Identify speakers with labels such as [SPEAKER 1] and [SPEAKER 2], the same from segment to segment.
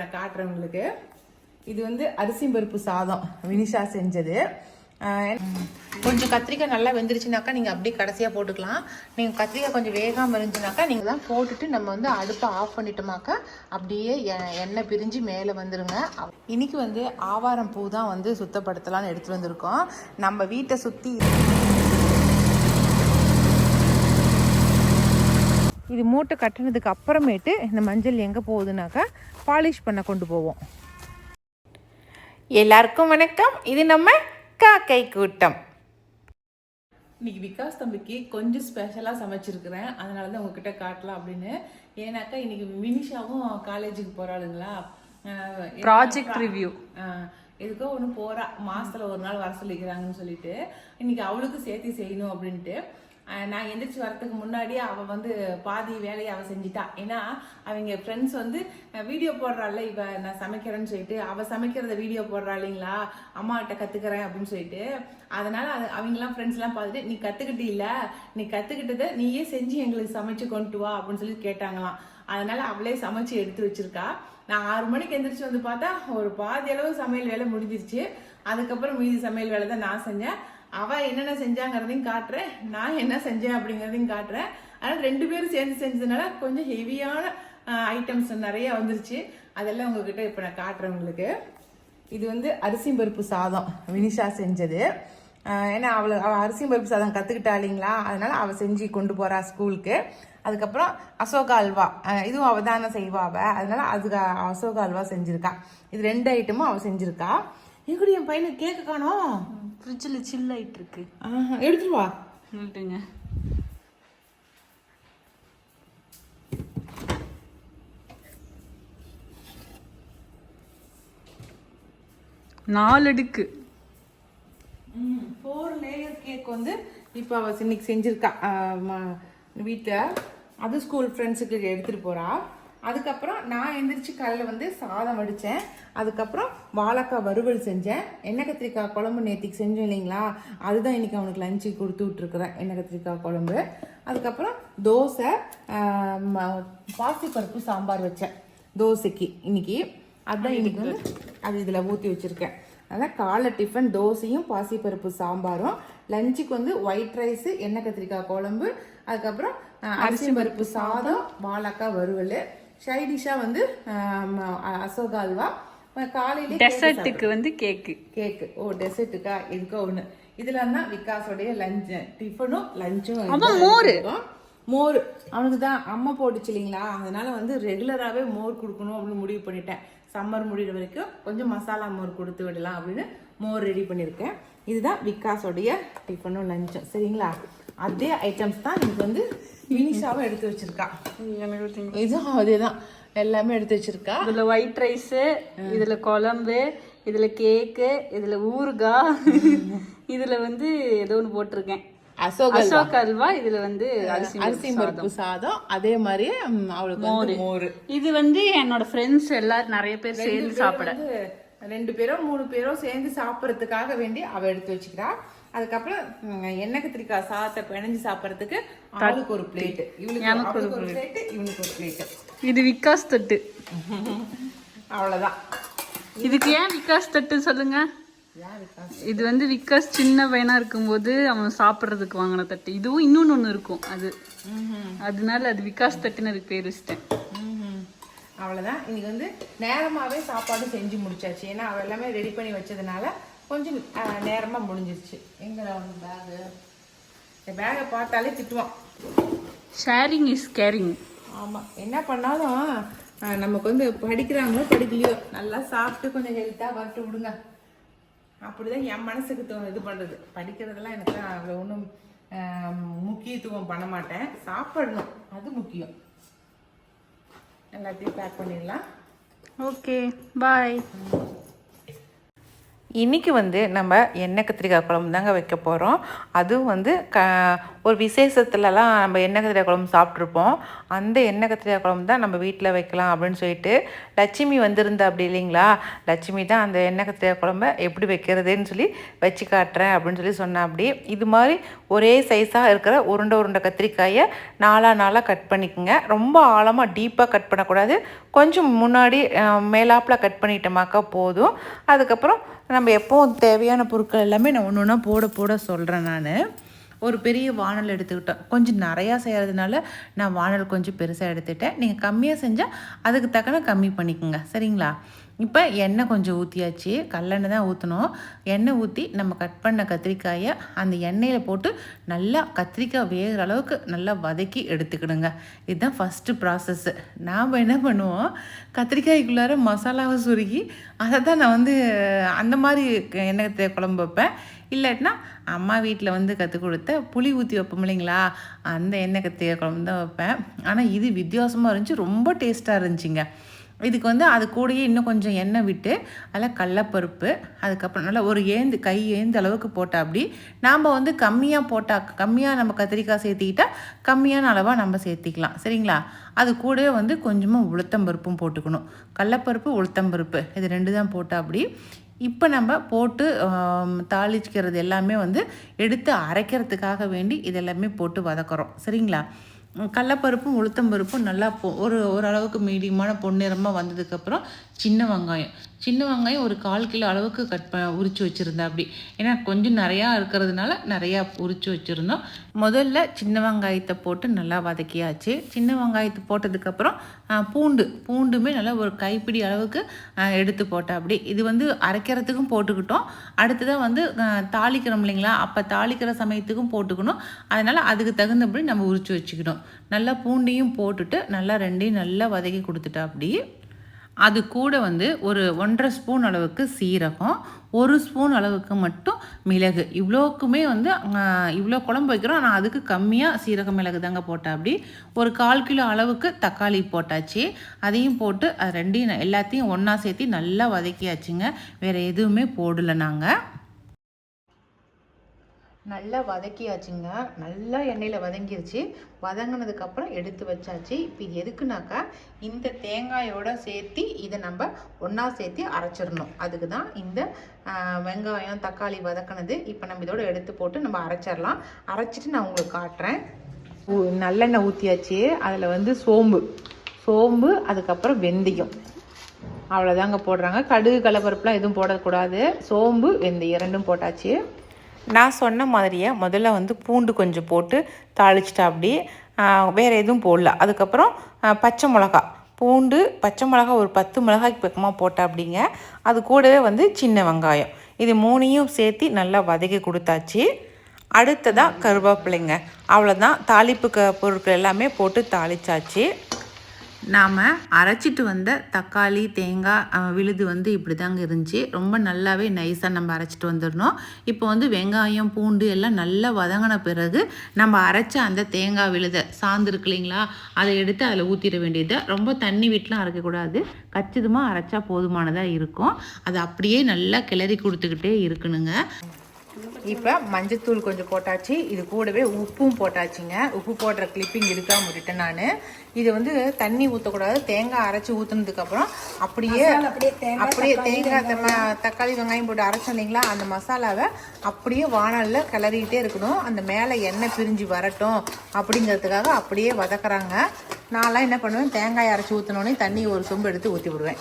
[SPEAKER 1] நான் காட்டுறேன் உங்களுக்கு. இது வந்து அரிசி பருப்பு சாதம் வினிஷா செஞ்சது. கொஞ்சம் கத்திரிக்காய் நல்லா வெந்துருச்சுனாக்கா நீங்கள் அப்படியே கடைசியாக போட்டுக்கலாம். நீங்கள் கத்திரிக்காய் கொஞ்சம் வேகாமல் இருந்துச்சுனாக்கா நீங்கள் தான் போட்டுட்டு நம்ம வந்து அடுப்பை ஆஃப் பண்ணிட்டோமாக்கா அப்படியே எண்ணெய் பிரிஞ்சு மேலே வந்துடுங்க. இன்னைக்கு வந்து ஆவாரம் பூ தான் வந்து சுத்தப்படுத்தலான்னு எடுத்துகிட்டு வந்திருக்கோம். நம்ம வீட்டை சுற்றி இது மூட்டை கட்டினதுக்கு அப்புறமேட்டு இந்த மஞ்சள் எங்கே போகுதுனாக்கா பாலிஷ் பண்ண கொண்டு போவோம். எல்லாருக்கும் வணக்கம். இது நம்ம காக்கை கூட்டம். இன்னைக்கு விகாஸ் தம்பிக்கு கொஞ்சம் ஸ்பெஷலாக சமைச்சிருக்கிறேன். அதனால தான் உங்ககிட்ட காட்டலாம் அப்படின்னு. ஏன்னாக்கா இன்னைக்கு வினிஷாவும் காலேஜுக்கு போகிறாளுங்களா,
[SPEAKER 2] ப்ராஜெக்ட் ரிவ்யூ
[SPEAKER 1] எதுக்கோ ஒன்று போகிறா, மாதத்தில் ஒரு நாள் வர சொல்லிக்கிறாங்கன்னு சொல்லிட்டு இன்னைக்கு அவளுக்கு சேர்த்து செய்யணும் அப்படின்ட்டு நான் எந்திரிச்சு வரதுக்கு முன்னாடியே அவள் வந்து பாதி வேலையை அவள் செஞ்சிட்டா. ஏன்னா அவங்க ஃப்ரெண்ட்ஸ் வந்து வீடியோ போடுறாள், இவ நான் சமைக்கிறேன்னு சொல்லிட்டு அவள் சமைக்கிறத வீடியோ போடுறா இல்லைங்களா, அம்மாகிட்ட கற்றுக்கிறேன் அப்படின்னு சொல்லிட்டு. அதனால அவங்கெல்லாம் ஃப்ரெண்ட்ஸ்லாம் பார்த்துட்டு நீ கற்றுக்கிட்டு இல்லை, நீ கற்றுக்கிட்டதை நீயே செஞ்சு எங்களுக்கு சமைச்சு கொண்டு வா அப்படின்னு சொல்லி கேட்டாங்களாம். அதனால அவளே சமைச்சு எடுத்து வச்சிருக்கா. நான் 6 மணிக்கு எந்திரிச்சு வந்து பார்த்தா ஒரு பாதி அளவு சமையல் வேலை முடிஞ்சிருச்சு. அதுக்கப்புறம் மீதி சமையல் வேலை தான் நான் செஞ்சேன். அவள் என்னென்ன செஞ்சாங்கிறதையும் காட்டுறேன், நான் என்ன செஞ்சேன் அப்படிங்கிறதையும் காட்டுறேன். அதனால் 2 பேரும் சேர்ந்து செஞ்சதுனால கொஞ்சம் ஹெவியான ஐட்டம்ஸ் நிறைய வந்துருச்சு. அதெல்லாம் உங்ககிட்ட இப்போ நான் காட்டுறேன் உங்களுக்கு. இது வந்து அரிசி பருப்பு சாதம் வினிஷா செஞ்சது. ஏன்னா அவள் அரிசி பருப்பு சாதம் கற்றுக்கிட்டா இல்லைங்களா, அதனால அவள் செஞ்சு கொண்டு போகிறா ஸ்கூலுக்கு. அதுக்கப்புறம் அசோகா அல்வா, இதுவும் அவள் தானே செய்வா அவள், அதனால அதுக்கு அசோகா அல்வா செஞ்சுருக்கா. இது 2 ஐட்டமும் அவள் செஞ்சுருக்கா. எங்கடி என் பையனுக்கு கேக்கு காணோம்,
[SPEAKER 2] ஃப்ரிட்ஜில் சில் ஆகிட்டு இருக்கு.
[SPEAKER 1] எடுத்துட்டு வா.
[SPEAKER 2] சொல்லிட்டுங்க 4 அடுக்கு
[SPEAKER 1] 4 லேயர் கேக் வந்து இப்போ அவள் இன்னைக்கு செஞ்சுருக்கா வீட்டில். அது ஸ்கூல் ஃப்ரெண்ட்ஸுக்கு எடுத்துகிட்டு போகிறா. அதுக்கப்புறம் நான் எந்திரிச்சு காலையில் வந்து சாதம் வடித்தேன். அதுக்கப்புறம் வாழைக்காய் வறுவல் செஞ்சேன். எண்ணெய் கத்திரிக்காய் குழம்பு நேற்றுக்கு செஞ்சோம் இல்லைங்களா, அதுதான் இன்றைக்கி அவனுக்கு லஞ்சு கொடுத்து விட்ருக்குறேன், எண்ணெய் கத்திரிக்காய் குழம்பு. அதுக்கப்புறம் தோசை, பாசிப்பருப்பு சாம்பார் வச்சேன் தோசைக்கு இன்னைக்கு. அதுதான் இன்னைக்கு வந்து அது இதில் ஊற்றி வச்சுருக்கேன். அதனால் காலை டிஃபன் தோசையும் பாசிப்பருப்பு சாம்பாரும், லஞ்சுக்கு வந்து ஒயிட் ரைஸு, எண்ணெய் கத்திரிக்காய் குழம்பு, அதுக்கப்புறம் அரிசி பருப்பு சாதம், வாழைக்காய் வறுவல், சைடிஷாக வந்து அசோகா அல்வா. காலையில
[SPEAKER 2] டெசர்ட்டுக்கு வந்து கேக்கு.
[SPEAKER 1] ஓ டெசர்ட்டுக்கா, இதுக்கோ ஒன்று. இதில் தான் விகாஸோடைய லஞ்சு டிஃபனும் லஞ்சும். மோர் அவனுக்கு தான் அம்மா போட்டுச்சு இல்லைங்களா, அதனால வந்து ரெகுலராகவே மோர் கொடுக்கணும் அப்படின்னு முடிவு பண்ணிட்டேன். சம்மர் முடிகிற வரைக்கும் கொஞ்சம் மசாலா மோர் கொடுத்து விடலாம் அப்படின்னு மோர் ரெடி பண்ணியிருக்கேன். இதுதான் விகாஸோடைய டிஃபனும் லஞ்சும். சரிங்களா, அதே ஐட்டம்ஸ் தான் எனக்கு வந்து வினிஷாவும் எடுத்து வச்சிருக்கா. இதுவும் அதே தான், எல்லாமே எடுத்து வச்சிருக்கா.
[SPEAKER 2] இதில் ஒயிட் ரைஸு, இதில் குழம்பு, இதில் கேக்கு, இதில் ஊறுகாய், இதில் வந்து ஏதோ ஒன்று போட்டிருக்கேன் அசோகா அல்வா, இதுல வந்து
[SPEAKER 1] அரிசி பருப்பு சாதம், அதே மாதிரி அவளுக்கு மோர்.
[SPEAKER 2] இது வந்து என்னோட ஃப்ரெண்ட்ஸ் எல்லாரும் நிறைய பேர் சேர்ந்து சாப்பிட,
[SPEAKER 1] 2 பேரோ 3 பேரோ சேர்ந்து சாப்பிட்றதுக்காக வேண்டி அவ எடுத்து வச்சுக்கிறா. அதுக்கப்புறம் எண்ணெய் கத்திரிக்காய் சாதத்தை பிணைஞ்சு சாப்பிட்றதுக்கு அவளுக்கு ஒரு பிளேட், இவளுக்கு ஒரு பிளேட், இவனுக்கு ஒரு பிளேட்.
[SPEAKER 2] இது விகாஸ் தட்டு.
[SPEAKER 1] அவ்வளவுதான்.
[SPEAKER 2] இதுக்கு ஏன் விகாஸ் தட்டு சொல்லுங்க? இது வந்து விகாஸ் சின்ன பையனா இருக்கும்போது அவன் சாப்பிட்றதுக்கு வாங்கின தட்டு. இதுவும் இன்னொன்னு ஒன்று இருக்கும், அதனால அது விகாஸ் தட்டுன்னு அதுக்கு பேர் வச்சிட்டேன்.
[SPEAKER 1] அவ்வளோதான். இன்னைக்கு வந்து நேரமாகவே சாப்பாடு செஞ்சு முடிச்சாச்சு. ஏன்னா அவள் எல்லாமே ரெடி பண்ணி வச்சதுனால கொஞ்சம் நேரமாக முடிஞ்சிருச்சு. எங்கே பேகு, இந்த பேகை பார்த்தாலே திட்டுவான்.
[SPEAKER 2] Sharing is carrying.
[SPEAKER 1] ஆமாம், என்ன பண்ணாலும் நமக்கு வந்து படிக்கிறாங்களோ படிக்கலையோ நல்லா சாப்பிட்டு கொஞ்சம் ஹெல்த்தாக வரட்டு விடுங்க. அப்படிதான் என் மனசுக்கு இது பண்ணுறது. படிக்கிறதெல்லாம் எனக்கு அவ்வளோ ஒன்றும் முக்கியத்துவம் பண்ண மாட்டேன். சாப்பிடணும், அது முக்கியம். எல்லாத்தையும் பேக் பண்ணிடலாம்.
[SPEAKER 2] ஓகே, பாய்.
[SPEAKER 1] இன்றைக்கி வந்து நம்ம எண்ணெய் கத்திரிக்காய் குழம்பு தாங்க வைக்க போகிறோம். அதுவும் வந்து ஒரு விசேஷத்துலலாம் நம்ம எண்ணெய் கத்திரிக்காய் குழம்பு சாப்பிட்ருப்போம். அந்த எண்ணெய் கத்திரிக்காய் குழம்பு தான் நம்ம வீட்டில் வைக்கலாம் அப்படின்னு சொல்லிட்டு லட்சுமி வந்திருந்தா அப்படி இல்லைங்களா, லட்சுமி தான் அந்த எண்ணெய் கத்திரிக்காய் குழம்ப எப்படி வைக்கிறதுன்னு சொல்லி வச்சு காட்டுறேன் அப்படின்னு சொல்லி சொன்னேன். அப்படி இது மாதிரி ஒரே சைஸாக இருக்கிற உருண்டை கத்திரிக்காயை நாளாக கட் பண்ணிக்கோங்க. ரொம்ப ஆழமாக டீப்பாக கட் பண்ணக்கூடாது, கொஞ்சம் முன்னாடி மேலாப்பில் கட் பண்ணிட்டோமாக்கா போதும். அதுக்கப்புறம் நம்ம எப்போவும் தேவையான பொருட்கள் எல்லாமே நான் ஒன்று ஒன்றா போட சொல்கிறேன். நான் ஒரு பெரிய வானல் எடுத்துக்கிட்டேன். கொஞ்சம் நிறையா செய்கிறதுனால நான் வானல் கொஞ்சம் பெருசாக எடுத்துகிட்டேன். நீங்கள் கம்மியாக செஞ்சால் அதுக்கு தக்கன கம்மி பண்ணிக்கோங்க, சரிங்களா? இப்போ எண்ணெய் கொஞ்சம் ஊற்றியாச்சு, கல்லெண்ணெய் தான் ஊற்றணும். எண்ணெய் ஊற்றி நம்ம கட் பண்ண கத்திரிக்காயை அந்த எண்ணெயில் போட்டு நல்லா கத்திரிக்காய் வேகிற அளவுக்கு நல்லா வதக்கி எடுத்துக்கிடுங்க. இதுதான் ஃபஸ்ட்டு ப்ராசஸ்ஸு. நாம் என்ன பண்ணுவோம், கத்திரிக்காய்க்குள்ளார மசாலாவை சுருக்கி அதை தான் நான் வந்து அந்த மாதிரி எண்ணெய் குழம்பு வைப்பேன். இல்லாட்டினா அம்மா வீட்டில் வந்து கற்றுக் கொடுத்த புளி ஊற்றி வைப்போம் இல்லைங்களா, அந்த எண்ணெய் கத்திரிக்காய் குழம்பு தான் வைப்பேன். ஆனால் இது வித்தியாசமாக இருந்துச்சு, ரொம்ப டேஸ்ட்டாக இருந்துச்சுங்க. இதுக்கு வந்து அது கூடயே இன்னும் கொஞ்சம் எண்ணெய் விட்டு அதில் கடலப்பருப்பு, அதுக்கப்புறம் நல்லா ஒரு கை ஏந்து அளவுக்கு போட்டால் அப்படி நாம் வந்து கம்மியாக நம்ம கத்திரிக்காய் சேர்த்திக்கிட்டால் கம்மியான அளவாக நம்ம சேர்த்திக்கலாம், சரிங்களா? அது கூடவே வந்து கொஞ்சமாக உளுத்தம்பருப்பும் போட்டுக்கணும். கடலப்பருப்பு உளுத்தம்பருப்பு இது 2 தான் போட்டால் அப்படி. இப்போ நம்ம போட்டு தாளிச்சிக்கிறது எல்லாமே வந்து எடுத்து அரைக்கிறதுக்காக வேண்டி இதெல்லாமே போட்டு வதக்குறோம், சரிங்களா? கடலப்பருப்பும் உளுத்தம்பருப்பும் நல்லா ஓரளவுக்கு மீடியமான பொன்னிறமாக வந்ததுக்கப்புறம் சின்ன வெங்காயம் ஒரு 1/4 கிலோ அளவுக்கு உரித்து வச்சுருந்தேன். அப்படி ஏன்னா கொஞ்சம் நிறையா இருக்கிறதுனால நிறையா உரித்து வச்சுருந்தோம். முதல்ல சின்ன வெங்காயத்தை போட்டு நல்லா வதக்கியாச்சு. சின்ன வெங்காயத்தை போட்டதுக்கப்புறம் பூண்டுமே நல்லா ஒரு கைப்பிடி அளவுக்கு எடுத்து போட்டேன். அப்படி இது வந்து அரைக்கிறதுக்கும் போட்டுக்கிட்டோம், அடுத்ததான் வந்து தாளிக்கிறோம் இல்லைங்களா, அப்போ தாளிக்கிற சமயத்துக்கும் போட்டுக்கணும். அதனால் அதுக்கு தகுந்தபடி நம்ம உரித்து வச்சுக்கணும். நல்லா பூண்டையும் போட்டுட்டு நல்லா 2ஐயும் நல்லா வதக்கி கொடுத்துட்டா. அப்படி அது கூட வந்து ஒரு 1.5 ஸ்பூன் அளவுக்கு சீரகம், 1 ஸ்பூன் அளவுக்கு மட்டும் மிளகு. இவ்வளோக்குமே வந்து இவ்வளோ குழம்பு வைக்கிறோம், ஆனால் அதுக்கு கம்மியாக சீரகம் மிளகு தாங்க போட்டேன். அப்படி ஒரு 1/4 கிலோ அளவுக்கு தக்காளி போட்டாச்சு. அதையும் போட்டு அது 2ஐயும் எல்லாத்தையும் ஒன்றா சேர்த்து நல்லா வதக்கியாச்சுங்க. வேறு எதுவுமே போடலை. நாங்கள் நல்லா வதக்கியாச்சுங்க. நல்லா எண்ணெயில் வதங்கிருச்சு. வதங்கினதுக்கப்புறம் எடுத்து வச்சாச்சு. இப்போ இது எதுக்குனாக்கா இந்த தேங்காயோடு சேர்த்து இதை நம்ம ஒன்றா சேர்த்து அரைச்சிடணும். அதுக்கு தான் இந்த வெங்காயம் தக்காளி வதக்கினது. இப்போ நம்ம இதோட எடுத்து போட்டு நம்ம அரைச்சிடலாம். அரைச்சிட்டு நான் உங்களுக்கு காட்டுறேன். நல்லெண்ணெய் ஊற்றியாச்சு. அதில் வந்து சோம்பு அதுக்கப்புறம் வெந்தயம் அவ்வளோதாங்க போடுறாங்க. கடுகு கடலப்பருப்புலாம் எதுவும் போடக்கூடாது. சோம்பு வெந்தயம் 2ம் போட்டாச்சு. நான் சொன்ன மாதிரியே முதல்ல வந்து பூண்டு கொஞ்சம் போட்டு தாளிச்சிட்டா. அப்படி வேறு எதுவும் போடல. அதுக்கப்புறம் பச்சை மிளகா, பச்சை மிளகா ஒரு 10 மிளகாய்க்கு பக்கமாக போட்டா. அப்படிங்க அது கூடவே வந்து சின்ன வெங்காயம், இது 3ஐயும் சேர்த்து நல்லா வதக்கி கொடுத்தாச்சு. அடுத்ததாக கருவேப்பிலைங்க. அவ்வளோதான், தாளிப்பு பொருட்கள் எல்லாமே போட்டு தாளிச்சாச்சு. நாம் அரைச்சிட்டு வந்த தக்காளி தேங்காய் விழுது வந்து இப்படி தாங்க இருந்துச்சு. ரொம்ப நல்லாவே நைஸாக நம்ம அரைச்சிட்டு வந்துடணும். இப்போ வந்து வெங்காயம் பூண்டு எல்லாம் நல்லா வதங்கின பிறகு நம்ம அரைச்ச அந்த தேங்காய் விழுதை சார்ந்துருக்கு இல்லைங்களா, அதை எடுத்து அதில் ஊற்றிட வேண்டியது. ரொம்ப தண்ணி விட்டுலாம் அரைக்கக்கூடாது, கச்சிதமாக அரைச்சா போதுமானதாக இருக்கும். அதை அப்படியே நல்லா கிளறி கொடுத்துக்கிட்டே இருக்கணுங்க. இப்போ மஞ்சத்தூள் கொஞ்சம் போட்டாச்சு. இது கூடவே உப்பும் போட்டாச்சுங்க. உப்பு போடுற கிளிப்பிங் இருக்காம விட்டுட்டேன் நான். இது வந்து தண்ணி ஊற்றக்கூடாது. தேங்காய் அரைச்சி ஊற்றுனதுக்கப்புறம் அப்படியே தேங்காய் தக்காளி வெங்காயம் போட்டு அரைச்சோம் இல்லைங்களா, அந்த மசாலாவை அப்படியே வானலில் கிளறிக்கிட்டே இருக்கணும். அந்த மேலே எண்ணெய் பிரிஞ்சு வரட்டும் அப்படிங்கிறதுக்காக அப்படியே வதக்குறாங்க. நான்லாம் என்ன பண்ணுவேன், தேங்காய் அரைச்சி ஊற்றினோடனே தண்ணி ஒரு சொம்பு எடுத்து ஊற்றி விடுவேன்.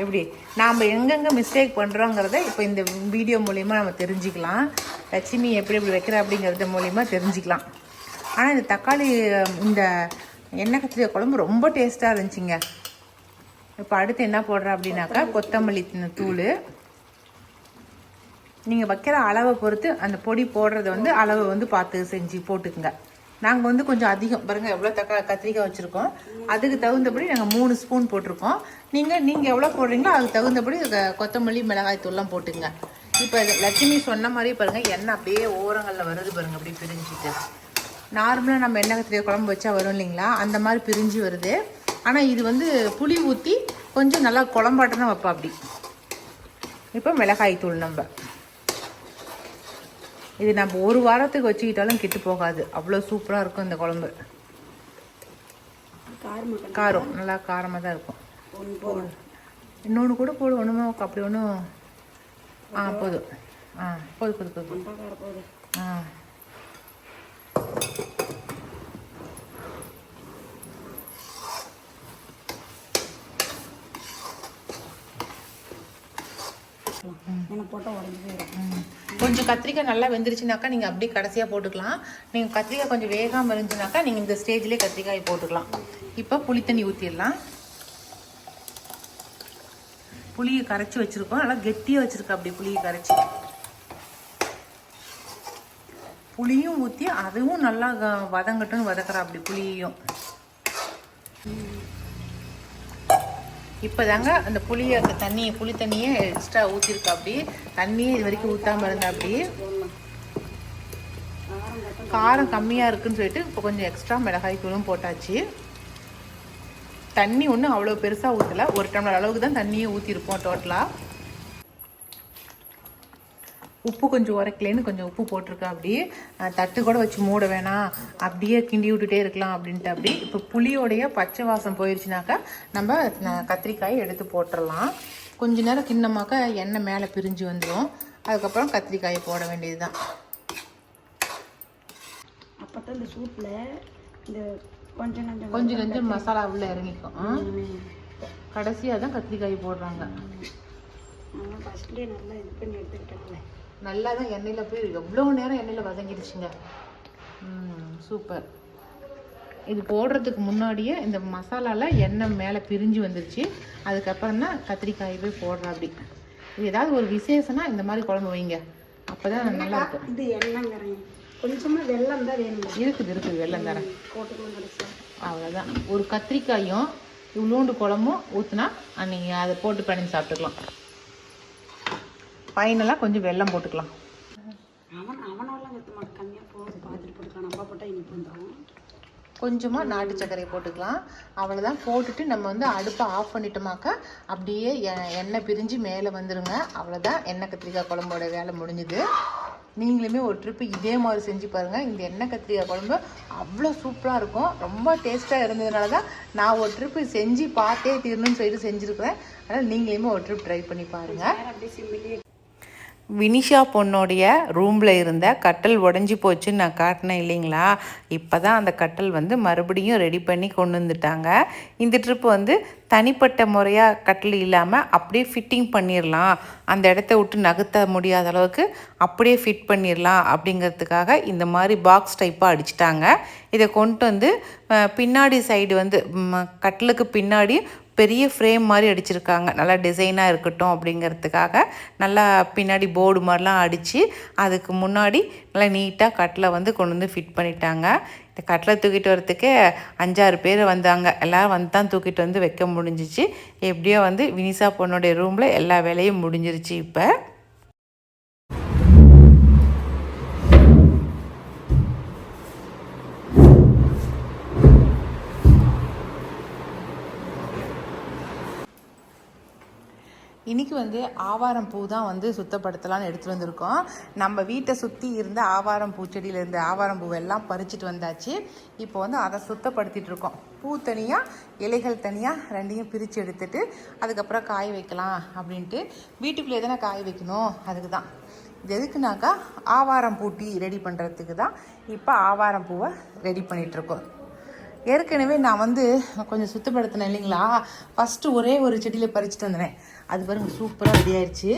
[SPEAKER 1] எப்படி நாம் எங்கெங்கே மிஸ்டேக் பண்ணுறோங்கிறத இப்போ இந்த வீடியோ மூலிமா நம்ம தெரிஞ்சுக்கலாம். லட்சுமி எப்படி வைக்கிற அப்படிங்கிறது மூலிமா தெரிஞ்சுக்கலாம். ஆனால் இந்த தக்காளி இந்த எண்ணெய் கத்திரிக்காய் குழம்பு ரொம்ப டேஸ்ட்டாக இருந்துச்சுங்க. இப்போ அடுத்து என்ன போடுறேன் அப்படின்னாக்கா கொத்தமல்லி தூள். நீங்கள் வைக்கிற அளவை பொறுத்து அந்த பொடி போடுறத வந்து அளவை வந்து பார்த்து செஞ்சு போட்டுக்குங்க. நாங்கள் வந்து கொஞ்சம் அதிகம் பாருங்கள், எவ்வளோ கத்திரிக்காய் வச்சுருக்கோம் அதுக்கு தகுந்தபடி நாங்கள் 3 ஸ்பூன் போட்டிருக்கோம். நீங்கள் எவ்வளோ போடுறீங்களோ அதுக்கு தகுந்தபடி கொத்தமல்லி மிளகாய் தூள்லாம் போட்டுங்க. இப்போ லட்சுமி சொன்ன மாதிரி பாருங்கள், எண்ணெய் அப்படியே ஓரங்களில் வருது பாருங்கள், அப்படி பிரிஞ்சுட்டு. நார்மலாக நம்ம எண்ணெய் கத்திரிக்காய் குழம்பு வச்சா வரும் இல்லைங்களா, அந்த மாதிரி பிரிஞ்சு வருது. ஆனால் இது வந்து புளி ஊற்றி கொஞ்சம் நல்லா குழம்பாட்டணும் வைப்பா. அப்படி இப்போ மிளகாய் தூள் நம்ம இது நம்ம ஒரு வாரத்துக்கு வச்சுக்கிட்டாலும் கெட்டு போகாது, அவ்வளோ சூப்பராக இருக்கும் இந்த குழம்பு. காரம் நல்லா காரமாக தான் இருக்கும். இன்னொன்று கூட போடு, ஒன்றுமே அப்படி ஒன்றும். போதும். போதும். கொஞ்சம் கத்திரிக்காய் நல்லா வெந்துருச்சுனாக்கா நீங்கள் அப்படியே கடைசியாக போட்டுக்கலாம். நீங்கள் கத்திரிக்காய் கொஞ்சம் வேகாமல் இருந்துச்சுனாக்கா நீங்கள் இந்த ஸ்டேஜ்லேயே கத்திரிக்காய் போட்டுக்கலாம். இப்போ புளி தண்ணி ஊற்றிடலாம். புளியை கரைச்சி வச்சுருக்கோம், நல்லா கெட்டியாக வச்சுருக்கோம். அப்படி புளியை கரைச்சி புளியும் ஊற்றி அதுவும் நல்லா வதங்கட்டுன்னு வதக்குறா. அப்படி புளியையும் இப்போ தாங்க அந்த புளி தண்ணியை எக்ஸ்ட்ரா ஊற்றிருக்கா. அப்படி தண்ணியே இது வரைக்கும் ஊற்றாமல் இருந்தா. அப்படி காரம் கம்மியாக இருக்குன்னு சொல்லிட்டு இப்போ கொஞ்சம் எக்ஸ்ட்ரா மிளகாய் தூளும் போட்டாச்சு. தண்ணி ஒன்றும் அவ்வளோ பெருசாக ஊற்றலை, 1 டம்ளர் அளவுக்கு தான் தண்ணியே ஊற்றிருப்போம் டோட்டலாக. உப்பு கொஞ்சம் உரைக்கலேன்னு கொஞ்சம் உப்பு போட்டிருக்கேன். அப்படி தட்டு கூட வச்சு மூட வேணாம், அப்படியே கிண்டி விட்டுட்டே இருக்கலாம் அப்படின்ட்டு. அப்படி இப்போ புளியோடைய பச்சை வாசம் போயிடுச்சுனாக்கா நம்ம கத்திரிக்காயை எடுத்து போட்டுடலாம். கொஞ்ச நேரம் கிண்ணமாக்க எண்ணெய் மேலே பிரிஞ்சு வந்துடும். அதுக்கப்புறம் கத்திரிக்காயை போட வேண்டியது தான்.
[SPEAKER 3] அப்போ தான் இந்த சூப்பில் இந்த
[SPEAKER 1] கொஞ்சம் கொஞ்சம் மசாலா உள்ள இறங்கிக்கும். கடைசியாக தான் கத்திரிக்காய் போடுறாங்க.
[SPEAKER 3] ஃபஸ்ட்லேயே நல்லா இது பண்ணி எடுத்துக்கிட்டாங்களே,
[SPEAKER 1] நல்லா தான் எண்ணெயில் போய் எவ்வளோ நேரம் எண்ணெயில் வதங்கிடுச்சுங்க. சூப்பர். இது போடுறதுக்கு முன்னாடியே இந்த மசாலாவில் எண்ணெய் மேலே பிரிஞ்சு வந்துருச்சு. அதுக்கப்புறம் தான் கத்திரிக்காய் போய் போடுறா. அப்படி இது ஏதாவது ஒரு விசேஷம்னா இந்த மாதிரி குழம்பு வைங்க, அப்போ தான் நல்லா இருக்கும்.
[SPEAKER 3] இது எண்ணெய்ங்கிறேன், கொஞ்சமாக வெல்லம் தான் வேணும்.
[SPEAKER 1] இருக்குது வெல்லம் தரேன்,
[SPEAKER 3] போட்டுக்கலாம்.
[SPEAKER 1] அவ்வளோதான். ஒரு கத்திரிக்காயும் இவ்வளோண்டு குழம்பும் ஊற்றுனா நீங்கள் அதை போட்டு பண்ணி சாப்பிட்டுக்கலாம். ஃபைனலாக கொஞ்சம் வெல்லம் போட்டுக்கலாம்.
[SPEAKER 3] அவனெல்லாம் வைக்க மாட்டேன், கம்மியாக போட்டு பார்த்துட்டு போட்டுக்கலாம். நம்ம போட்டால் இனிப்பு வந்துடும்.
[SPEAKER 1] கொஞ்சமாக நாட்டு சர்க்கரையை போட்டுக்கலாம். அவ்வளோதான். போட்டுட்டு நம்ம வந்து அடுப்பை ஆஃப் பண்ணிட்டோமாக்கா அப்படியே எண்ணெய் பிரிஞ்சு மேலே வந்துடுங்க. அவ்வளோதான், எண்ணெய் கத்திரிக்காய் குழம்போட வேலை முடிஞ்சுது. நீங்களுமே ஒரு ட்ரிப்பு இதே மாதிரி செஞ்சு பாருங்கள். இந்த எண்ணெய் கத்திரிக்காய் குழம்பு அவ்வளோ சூப்பராக இருக்கும். ரொம்ப டேஸ்ட்டாக இருந்ததுனால தான் நான் ஒரு ட்ரிப்பு செஞ்சு பார்த்தே தீரணும்னு சொல்லிட்டு செஞ்சுருக்கிறேன். அதனால் நீங்களுமே ஒரு ட்ரிப் ட்ரை பண்ணி பாருங்கள். வினிஷா பொண்ணுடைய ரூமில் இருந்த கட்டல் உடஞ்சி போச்சுன்னு நான் காட்டினேன் இல்லைங்களா? இப்போ தான் அந்த கட்டல் வந்து மறுபடியும் ரெடி பண்ணி கொண்டு வந்துட்டாங்க. இந்த ட்ரிப்பு வந்து தனிப்பட்ட முறையாக கட்டல் இல்லாமல் அப்படியே ஃபிட்டிங் பண்ணிடலாம், அந்த இடத்த விட்டு நகர்த்த முடியாத அளவுக்கு அப்படியே ஃபிட் பண்ணிடலாம் அப்படிங்கிறதுக்காக இந்த மாதிரி பாக்ஸ் டைப்பாக அடிச்சிட்டாங்க. இதை கொண்டு வந்து பின்னாடி சைடு வந்து கட்டலுக்கு பின்னாடி பெரிய ஃப்ரேம் மாதிரி அடிச்சிருக்காங்க. நல்லா டிசைனாக இருக்கட்டும் அப்படிங்கிறதுக்காக நல்லா பின்னாடி போர்டு மாதிரிலாம் அடித்து அதுக்கு முன்னாடி நல்லா நீட்டாக கட்டில் வந்து கொண்டு வந்து ஃபிட் பண்ணிட்டாங்க. இந்த கட்டிலை தூக்கிட்டு வரத்துக்கே 5-6 பேர் வந்தாங்க. எல்லோரும் வந்து தான் தூக்கிட்டு வந்து வைக்க முடிஞ்சிச்சு. எப்படியோ வந்து வினிஷா பொண்ணுடைய ரூமில் எல்லா வேலையும் முடிஞ்சிருச்சு. இப்போ இன்றைக்கி வந்து ஆவாரம் பூ தான் வந்து சுத்தப்படுத்தலான்னு எடுத்துகிட்டு வந்திருக்கோம். நம்ம வீட்டை சுற்றி இருந்த ஆவாரம் பூச்செடியில் இருந்த ஆவாரம் பூவெல்லாம் பறிச்சுட்டு வந்தாச்சு. இப்போ வந்து அதை சுத்தப்படுத்திட்டு இருக்கோம். பூ தனியாக, இலைகள் தனியாக, ரெண்டையும் பிரித்து எடுத்துட்டு அதுக்கப்புறம் காய வைக்கலாம் அப்படின்ட்டு. வீட்டுக்குள்ளே தானே காய வைக்கணும், அதுக்கு தான். இது எதுக்குனாக்கா ஆவாரம் பூ டீ ரெடி பண்ணுறதுக்கு தான் இப்போ ஆவாரம் பூவை ரெடி பண்ணிகிட்ருக்கோம். ஏற்கனவே நான் வந்து கொஞ்சம் சுத்தப்படுத்தினேன் இல்லைங்களா? ஃபஸ்ட்டு ஒரே ஒரு செடியில் பறிச்சுட்டு வந்தேன். அது பாருங்க சூப்பராக ரெடி ஆயிடுச்சு.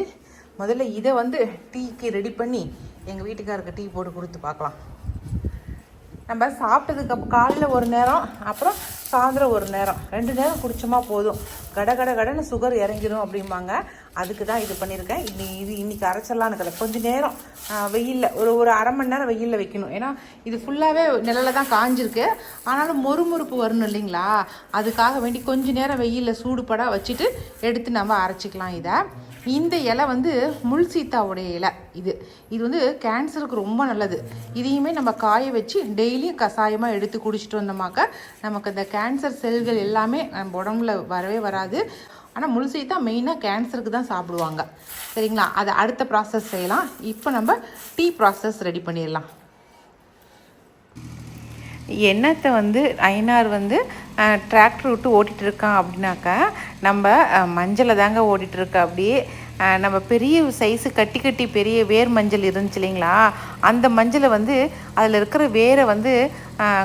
[SPEAKER 1] முதல்ல இதை வந்து டீக்கு ரெடி பண்ணி எங்கள் வீட்டுக்காருக்கு டீ போட்டு கொடுத்து பார்க்கலாம். நம்ம சாப்பிட்டதுக்கு காலையில் ஒரு நேரம், அப்புறம் சாயந்தரம் ஒரு நேரம், 2 நேரம் குடிச்சோமா போதும், கடன்னு சுகர் இறங்கிடும் அப்படிம்பாங்க. அதுக்கு தான் இது பண்ணியிருக்கேன். இன்னைக்கு அரைச்சிடலான்னு இருக்கல. கொஞ்சம் நேரம் வெயிலில் ஒரு அரை மணி நேரம் வெயிலில் வைக்கணும். ஏன்னா இது ஃபுல்லாகவே நிழலில் தான் காஞ்சிருக்கு. ஆனாலும் மொறுமொறுப்பு வரணும் இல்லைங்களா? அதுக்காக வேண்டி கொஞ்சம் நேரம் வெயிலில் சூடுபட வச்சுட்டு எடுத்து நம்ம அரைச்சிக்கலாம். இதை இந்த இலை வந்து முள் சீத்தாவுடைய இலை. இது வந்து கேன்சருக்கு ரொம்ப நல்லது. இதையுமே நம்ம காய வச்சு டெய்லியும் கஷாயமாக எடுத்து குடிச்சிட்டு வந்தோமாக்க நமக்கு இந்த கேன்சர் செல்கள் எல்லாமே நம்ம உடம்புல வரவே வராது. ஆனால் முழுசை தான் மெயினாக கேன்சருக்கு தான் சாப்பிடுவாங்க. சரிங்களா, அதை அடுத்த ப்ராசஸ் செய்யலாம். இப்போ நம்ம டீ ப்ராசஸ் ரெடி பண்ணிடலாம். எண்ணத்தை வந்து ஐனார் வந்து டிராக்டர் விட்டு ஓட்டிகிட்டு இருக்கான் அப்படின்னாக்கா நம்ம மஞ்சளை தாங்க ஓட்டிகிட்டு அப்படியே நம்ம பெரிய சைஸு கட்டி கட்டி பெரிய வேர் மஞ்சள் இருந்துச்சு இல்லைங்களா, அந்த மஞ்சளை வந்து அதில் இருக்கிற வேரை வந்து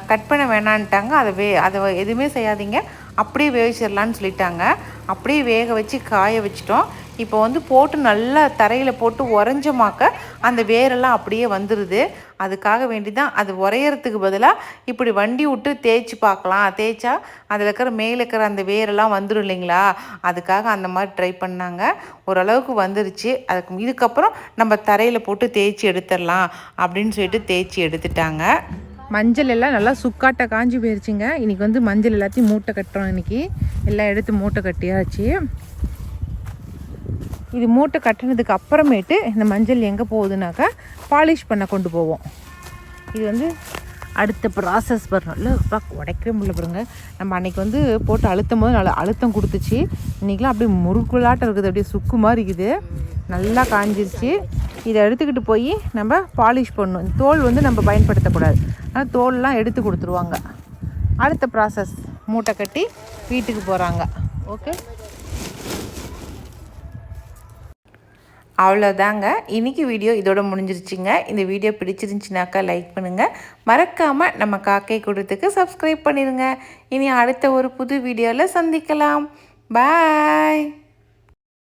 [SPEAKER 1] கட் பண்ண வேணான்ட்டாங்க. அதை எதுவுமே செய்யாதீங்க, அப்படியே வேவிச்சிடலான்னு சொல்லிட்டாங்க. அப்படியே வேக வச்சு காய வச்சிட்டோம். இப்போ வந்து போட்டு நல்லா தரையில் போட்டு உறைஞ்சமாக்க அந்த வேரெல்லாம் அப்படியே வந்துடுது. அதுக்காக வேண்டி தான் அது உரையறதுக்கு பதிலாக இப்படி வண்டி விட்டு தேய்ச்சி பார்க்கலாம், தேய்ச்சா அதில் இருக்கிற மேலே இருக்கிற அந்த வேரெல்லாம் வந்துடும் இல்லைங்களா, அதுக்காக அந்த மாதிரி ட்ரை பண்ணாங்க. ஓரளவுக்கு வந்துருச்சு. இதுக்கப்புறம் நம்ம தரையில் போட்டு தேய்ச்சி எடுத்துடலாம் அப்படின்னு சொல்லிட்டு தேய்ச்சி எடுத்துட்டாங்க. மஞ்சள் எல்லாம் நல்லா சுக்காட்டை காஞ்சி போயிடுச்சுங்க. இன்றைக்கி வந்து மஞ்சள் எல்லாத்தையும் மூட்டை கட்டுறோம். இன்றைக்கி எல்லாம் எடுத்து மூட்டை கட்டியாச்சு. இது மூட்டை கட்டினதுக்கு அப்புறமேட்டு இந்த மஞ்சள் எங்கே போகுதுனாக்கா பாலிஷ் பண்ண கொண்டு போவோம். இது வந்து அடுத்த ப்ராசஸ் பண்ணணும். இல்லை உடைக்கவே முடியல பாருங்க. நம்ம அன்றைக்கி வந்து போட்டு அழுத்தும் போது நல்லா அழுத்தம் கொடுத்துச்சு. இன்றைக்கெலாம் அப்படியே முறுக்குள்ளாட்டம் இருக்குது, அப்படியே சுக்கு மாதிரி இருக்குது. நல்லா காஞ்சிருச்சு. இதை எடுத்துக்கிட்டு போய் நம்ம பாலிஷ் பண்ணணும். இந்த தோல் வந்து நம்ம பயன்படுத்தக்கூடாது, ஆனால் தோல்லாம் எடுத்து கொடுத்துருவாங்க. அடுத்த ப்ராசஸ் மூட்டை கட்டி வீட்டுக்கு போகிறாங்க. ஓகே, அவ்வளோதாங்க. இன்றைக்கி வீடியோ இதோட முடிஞ்சிருச்சுங்க. இந்த வீடியோ பிடிச்சிருந்துச்சினாக்கா லைக் பண்ணுங்கள். மறக்காமல் நம்ம காக்கை கூட்டத்துக்கு சப்ஸ்கிரைப் பண்ணிடுங்க. இனி அடுத்த ஒரு புது வீடியோவில் சந்திக்கலாம். பாய்.